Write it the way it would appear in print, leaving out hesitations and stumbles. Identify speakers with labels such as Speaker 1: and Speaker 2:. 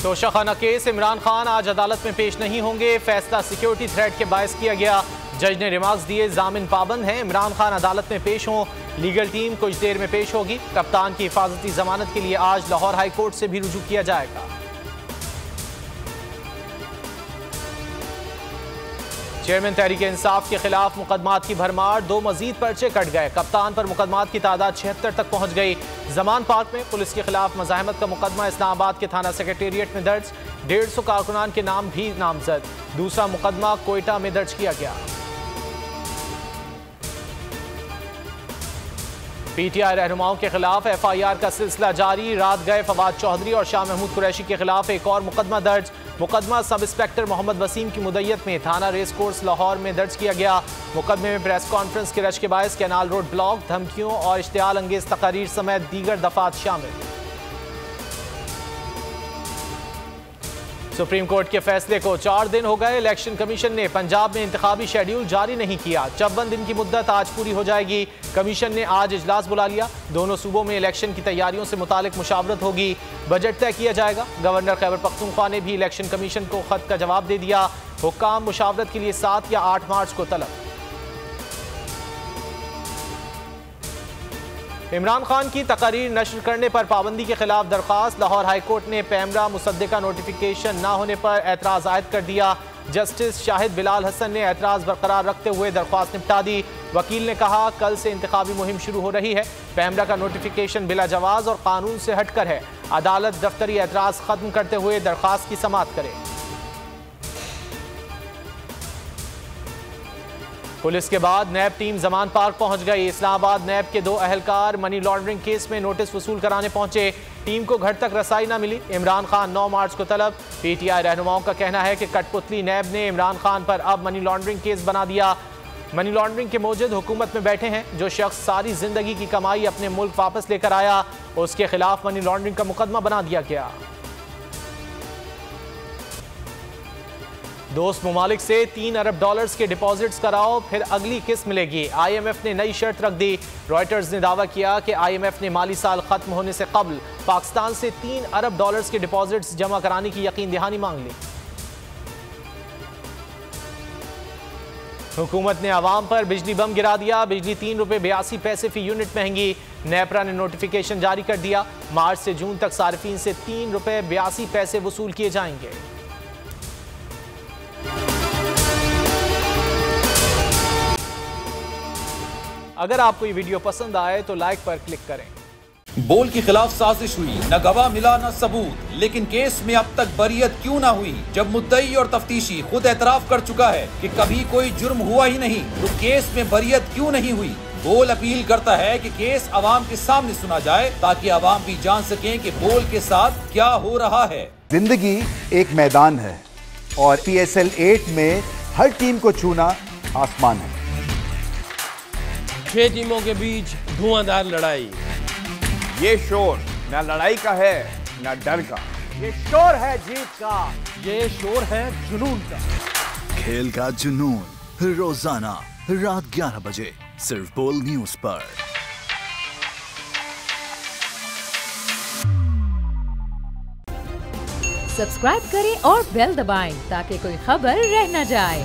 Speaker 1: Toshakhana case, Imran Khan आज अदालत में पेश नहीं होंगे। फैसला सिक्योरिटी थ्रेट के बायस किया गया। जज ने रिमार्क्स दिए, जामिन पाबंद हैं। इमरान खान अदालत में पेश हों। लीगल टीम कुछ देर में पेश होगी। कप्तान की हिफाजती जमानत के लिए आज लाहौर हाई कोर्ट से भी रुजू किया जाएगा। चेयरमैन तहरीक इंसाफ के खिलाफ मुकदमात की भरमार, 2 मजीद पर्चे कट गए। कप्तान पर मुकदमात की तादाद 76 तक पहुंच गई। जमान पार्क में पुलिस के खिलाफ मज़ाहमत का मुकदमा इस्लामाबाद के थाना सेक्रेटेरिएट में दर्ज। 150 कारकुनान के नाम भी नामजद। दूसरा मुकदमा कोयटा में दर्ज किया गया। पीटीआई रहनुमाओं के खिलाफ FIR का सिलसिला जारी। रात गए फवाद चौधरी और शाह महमूद कुरैशी के खिलाफ एक और मुकदमा दर्ज। मुकदमा सब इंस्पेक्टर मोहम्मद वसीम की मुद्दत में थाना रेस कोर्स लाहौर में दर्ज किया गया। मुकदमे में प्रेस कॉन्फ्रेंस के रश के बायस कैनाल रोड ब्लॉक, धमकियों और इश्तियाल अंगेज तकारीर समेत दीगर दफात शामिल। सुप्रीम कोर्ट के फैसले को 4 दिन हो गए। इलेक्शन कमीशन ने पंजाब में इंतखाबी शेड्यूल जारी नहीं किया। 54 दिन की मुद्दत आज पूरी हो जाएगी। कमीशन ने आज इजलास बुला लिया। दोनों सूबों में इलेक्शन की तैयारियों से मुतालिक मुशावरत होगी। बजट तय किया जाएगा। गवर्नर खैबर पख्तूनख्वा ने भी इलेक्शन कमीशन को खत का जवाब दे दिया। हुक्काम मुशावरत के लिए 7 या 8 मार्च को तलब। इमरान खान की तकारीर नश्र करने पर पाबंदी के खिलाफ दरख्वास्त। लाहौर हाई कोर्ट ने पैमरा मुसद्दिका नोटिफिकेशन न होने पर एतराज आयद कर दिया। जस्टिस शाहिद बिलाल हसन ने एतराज बरकरार रखते हुए दरख्वास्त निपटा दी। वकील ने कहा, कल से इंतखाबी मुहिम शुरू हो रही है। पैमरा का नोटिफिकेशन बिला जवाज और कानून से हटकर है। अदालत दफ्तरी एतराज खत्म करते हुए दरख्वास्त की समाअत करे। पुलिस के बाद नैब टीम जमान पार्क पहुंच गई। इस्लामाबाद नैब के 2 अहलकार मनी लॉन्ड्रिंग केस में नोटिस वसूल कराने पहुंचे। टीम को घर तक रसाई न मिली। इमरान खान 9 मार्च को तलब। पीटीआई रहनुमाओं का कहना है कि कठपुतली नैब ने इमरान खान पर अब मनी लॉन्ड्रिंग केस बना दिया। मनी लॉन्ड्रिंग के मौजूद हुकूमत में बैठे हैं। जो शख्स सारी जिंदगी की कमाई अपने मुल्क वापस लेकर आया, उसके खिलाफ मनी लॉन्ड्रिंग का मुकदमा बना दिया गया। दोस्त ममालिक से $3 अरब के डिपॉजिट्स कराओ, फिर अगली किस्त मिलेगी। IMF ने नई शर्त रख दी। रॉयटर्स ने दावा किया कि IMF ने माली साल खत्म होने से कबल पाकिस्तान से $3 अरब के डिपॉजिट्स जमा कराने की यकीन दहानी मांग ली। हुकूमत ने आवाम पर बिजली बम गिरा दिया। बिजली ₹3.82 फी यूनिट महंगी। नेपरा ने नोटिफिकेशन जारी कर दिया। मार्च से जून तक सार्फिन से ₹3.82 वसूल किए जाएंगे। अगर आपको ये वीडियो पसंद आए तो लाइक पर क्लिक करें।
Speaker 2: बोल के खिलाफ साजिश हुई, न गवाह मिला न सबूत, लेकिन केस में अब तक बरियत क्यों ना हुई? जब मुद्दई और तफ्तीशी खुद एतराफ कर चुका है कि कभी कोई जुर्म हुआ ही नहीं, तो केस में बरियत क्यों नहीं हुई? बोल अपील करता है कि केस अवाम के सामने सुना जाए, ताकि अवाम भी जान सकें कि बोल के साथ क्या हो रहा है।
Speaker 3: जिंदगी एक मैदान है और PSL 8 में हर टीम को छूना आसमान है।
Speaker 4: 6 टीमों के बीच धुआंधार लड़ाई।
Speaker 5: ये शोर न लड़ाई का है न डर का,
Speaker 6: ये शोर है जीत का,
Speaker 4: ये शोर है जुनून का।
Speaker 7: खेल का जुनून रोजाना रात 11 बजे सिर्फ बोल न्यूज पर।
Speaker 8: सब्सक्राइब करें और बेल दबाएं ताकि कोई खबर रह न जाए।